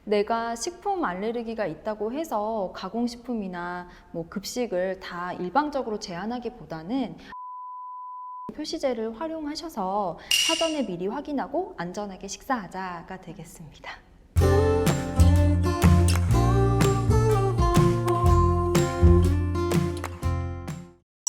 내가 식품 알레르기가 있다고 해서 가공식품이나 뭐 급식을 다 일방적으로 제한하기보다는 표시제를 활용하셔서 사전에 미리 확인하고 안전하게 식사하자가 되겠습니다.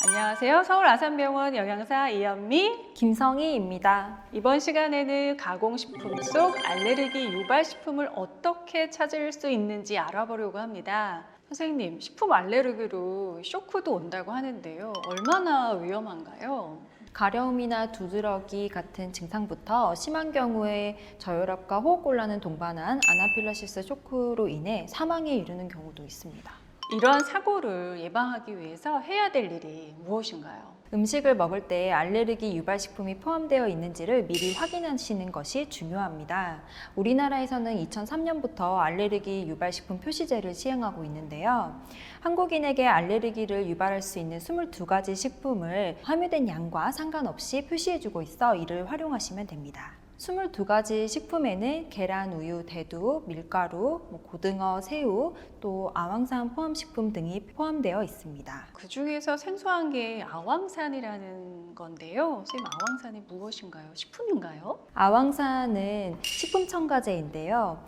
안녕하세요. 서울 아산병원 영양사 이현미, 김성희입니다. 이번 시간에는 가공식품 속 알레르기 유발식품을 어떻게 찾을 수 있는지 알아보려고 합니다. 선생님, 식품 알레르기로 쇼크도 온다고 하는데요. 얼마나 위험한가요? 가려움이나 두드러기 같은 증상부터 심한 경우에 저혈압과 호흡곤란을 동반한 아나필락시스 쇼크로 인해 사망에 이르는 경우도 있습니다. 이러한 사고를 예방하기 위해서 해야 될 일이 무엇인가요? 음식을 먹을 때 알레르기 유발식품이 포함되어 있는지를 미리 확인하시는 것이 중요합니다. 우리나라에서는 2003년부터 알레르기 유발식품 표시제를 시행하고 있는데요. 한국인에게 알레르기를 유발할 수 있는 22가지 식품을 함유된 양과 상관없이 표시해주고 있어 이를 활용하시면 됩니다. 22가지 식품에는 계란, 우유, 대두, 밀가루, 고등어, 새우, 또 아황산 포함식품 등이 포함되어 있습니다. 그 중에서 생소한 게 아황산이라는 건데요. 선생님, 아황산이 무엇인가요? 식품인가요? 아황산은 식품 첨가제인데요.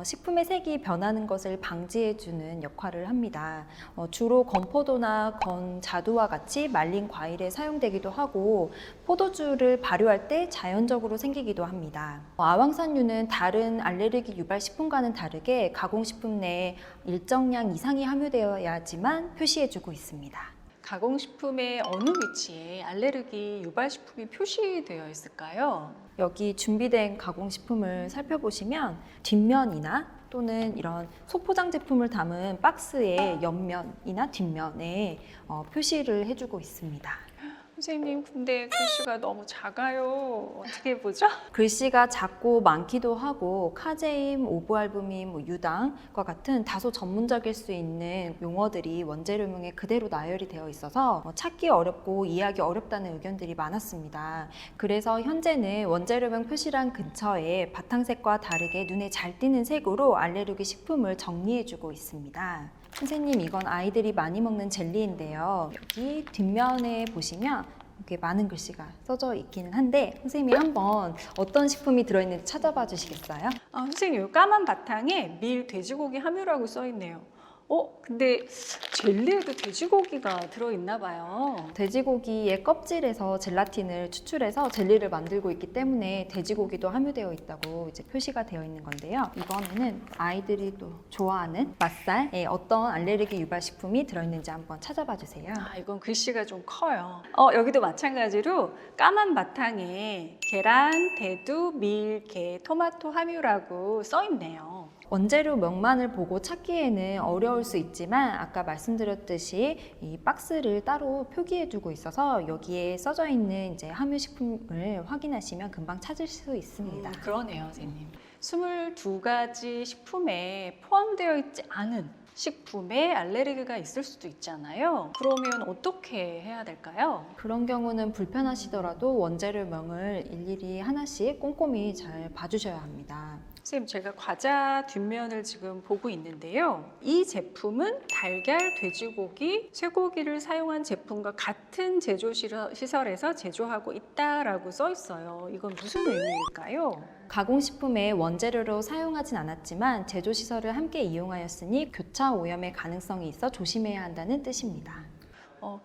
식품의 색이 변하는 것을 방지해주는 역할을 합니다. 주로 건포도나 건자두와 같이 말린 과일에 사용되기도 하고 포도주를 발효할 때 자연적으로 생기기도 합니다. 아황산유는 다른 알레르기 유발식품과는 다르게 가공식품 내에 일정량 이상이 함유되어야지만 표시해주고 있습니다. 가공식품의 어느 위치에 알레르기 유발식품이 표시되어 있을까요? 여기 준비된 가공식품을 살펴보시면 뒷면이나 또는 이런 소포장 제품을 담은 박스의 옆면이나 뒷면에 표시를 해주고 있습니다. 선생님, 근데 글씨가 너무 작아요. 어떻게 보죠? 글씨가 작고 많기도 하고 카제인, 오브알부민, 유당과 같은 다소 전문적일 수 있는 용어들이 원재료명에 그대로 나열이 되어 있어서 찾기 어렵고 이해하기 어렵다는 의견들이 많았습니다. 그래서 현재는 원재료명 표시란 근처에 바탕색과 다르게 눈에 잘 띄는 색으로 알레르기 식품을 정리해주고 있습니다. 선생님, 이건 아이들이 많이 먹는 젤리인데요. 여기 뒷면에 보시면 이렇게 많은 글씨가 써져 있기는 한데 선생님이 한번 어떤 식품이 들어있는지 찾아봐 주시겠어요? 선생님, 이 까만 바탕에 밀 돼지고기 함유라고 써 있네요. 근데 젤리에도 돼지고기가 들어있나 봐요. 돼지고기의 껍질에서 젤라틴을 추출해서 젤리를 만들고 있기 때문에 돼지고기도 함유되어 있다고 이제 표시가 되어 있는 건데요. 이번에는 아이들이 또 좋아하는 맛살에 어떤 알레르기 유발식품이 들어있는지 한번 찾아봐 주세요. 이건 글씨가 좀 커요. 여기도 마찬가지로 까만 바탕에 계란, 대두, 밀, 게, 토마토 함유라고 써 있네요. 원재료 명만을 보고 찾기에는 어려울 수 있지만 아까 말씀드렸듯이 이 박스를 따로 표기해 두고 있어서 여기에 써져 있는 이제 함유 식품을 확인하시면 금방 찾을 수 있습니다. 그러네요, 선생님. 22가지 식품에 포함되어 있지 않은 식품에 알레르기가 있을 수도 있잖아요. 그러면 어떻게 해야 될까요? 그런 경우는 불편하시더라도 원재료명을 일일이 하나씩 꼼꼼히 잘 봐주셔야 합니다. 선생님, 제가 과자 뒷면을 지금 보고 있는데요. 이 제품은 달걀, 돼지고기, 쇠고기를 사용한 제품과 같은 제조 시설에서 제조하고 있다라고 써 있어요. 이건 무슨 의미일까요? 가공식품에 원재료로 사용하진 않았지만 제조시설을 함께 이용하였으니 교차 오염의 가능성이 있어 조심해야 한다는 뜻입니다.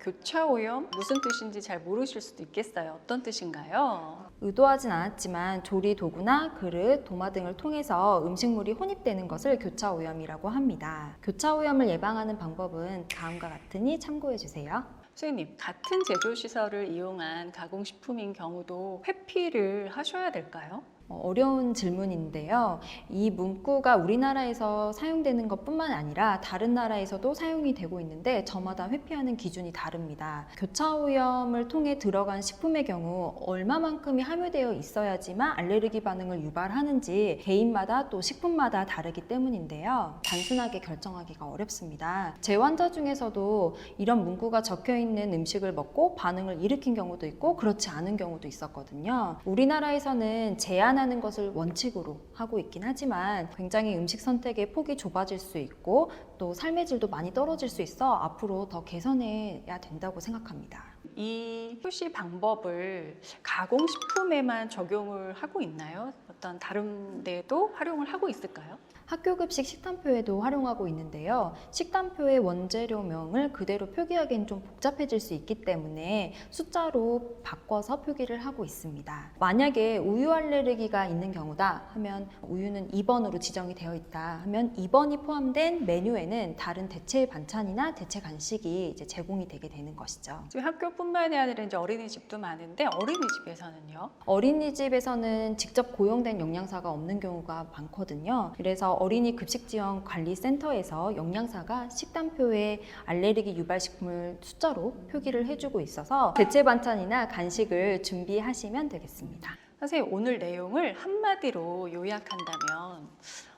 교차 오염? 무슨 뜻인지 잘 모르실 수도 있겠어요. 어떤 뜻인가요? 의도하진 않았지만 조리 도구나 그릇, 도마 등을 통해서 음식물이 혼입되는 것을 교차 오염이라고 합니다. 교차 오염을 예방하는 방법은 다음과 같으니 참고해 주세요. 선생님, 같은 제조시설을 이용한 가공식품인 경우도 회피를 하셔야 될까요? 어려운 질문인데요. 이 문구가 우리나라에서 사용되는 것뿐만 아니라 다른 나라에서도 사용이 되고 있는데 저마다 회피하는 기준이 다릅니다. 교차 오염을 통해 들어간 식품의 경우 얼마만큼이 함유되어 있어야지만 알레르기 반응을 유발하는지 개인마다 또 식품마다 다르기 때문인데요. 단순하게 결정하기가 어렵습니다. 제 환자 중에서도 이런 문구가 적혀 있는 음식을 먹고 반응을 일으킨 경우도 있고 그렇지 않은 경우도 있었거든요. 우리나라에서는 제한 다양하는 것을 원칙으로 하고 있긴 하지만 굉장히 음식 선택의 폭이 좁아질 수 있고 또 삶의 질도 많이 떨어질 수 있어 앞으로 더 개선해야 된다고 생각합니다. 이 표시 방법을 가공식품에만 적용을 하고 있나요? 어떤 다른 데도 활용을 하고 있을까요? 학교 급식 식단표에도 활용하고 있는데요. 식단표의 원재료명을 그대로 표기하기엔 좀 복잡해질 수 있기 때문에 숫자로 바꿔서 표기를 하고 있습니다. 만약에 우유 알레르기가 있는 경우다 하면 우유는 2번으로 지정이 되어 있다 하면 2번이 포함된 메뉴에는 다른 대체 반찬이나 대체 간식이 이제 제공이 되게 되는 것이죠. 지금 학교뿐만이 아니라 이제 어린이집도 많은데 어린이집에서는요? 어린이집에서는 직접 고용된 영양사가 없는 경우가 많거든요. 그래서 어린이 급식지원관리센터에서 영양사가 식단표에 알레르기 유발식품을 숫자로 표기를 해주고 있어서 대체 반찬이나 간식을 준비하시면 되겠습니다. 선생님, 오늘 내용을 한마디로 요약한다면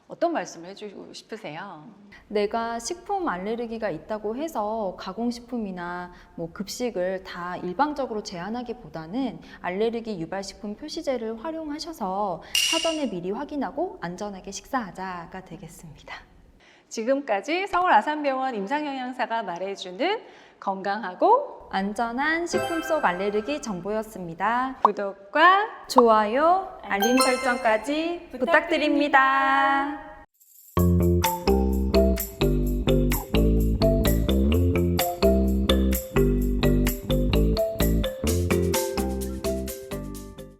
어떤 말씀을 해주고 싶으세요? 내가 식품 알레르기가 있다고 해서 가공식품이나 급식을 다 일방적으로 제한하기보다는 알레르기 유발식품 표시제를 활용하셔서 사전에 미리 확인하고 안전하게 식사하자가 되겠습니다. 지금까지 서울 아산병원 임상영양사가 말해주는 건강하고 안전한 식품 속 알레르기 정보였습니다. 구독과 좋아요, 알림 설정까지 부탁드립니다.